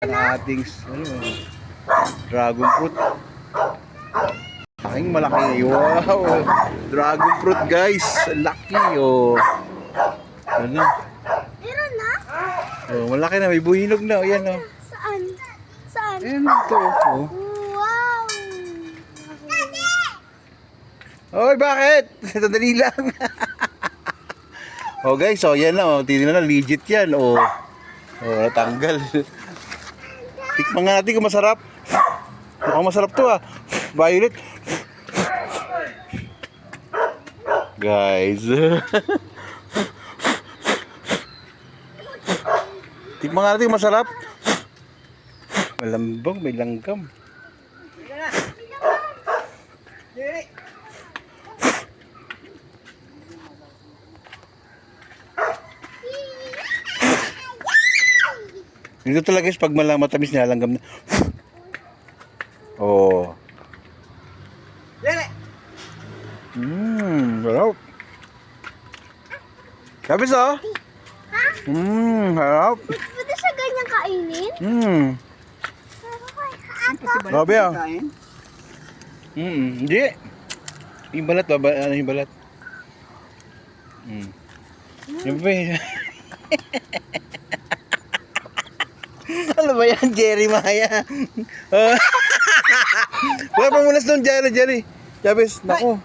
Ang ating dragon fruit. Aking malaki. Wow! Dragon fruit guys. Laki oh. Ano? Meron na? Oh, malaki na. May buhinog na. Ayan oh. Saan? Saan? Ayan ito oh. Wow! Oy, bakit? Sandali lang. Oh guys, oh yan na oh. Tingnan na legit yan oh. Oh, natanggal. Tikman nga natin kung masarap. Mukhang masarap to ah. Violet. Guys. Tikman nga natin kung masarap. Malambang, may langgam. Dito talaga guys, pag matamis na langgam na. Oh. Sarap. Sabis oh. Ha? Sarap. Pwede siya ganyan kainin? Grabe ah. Hindi. Yung balat ba? Ano yung balat? Yung ba ano ba yan, Jerry Maya? Wala pang munas doon, Jerry. Jabes, naku.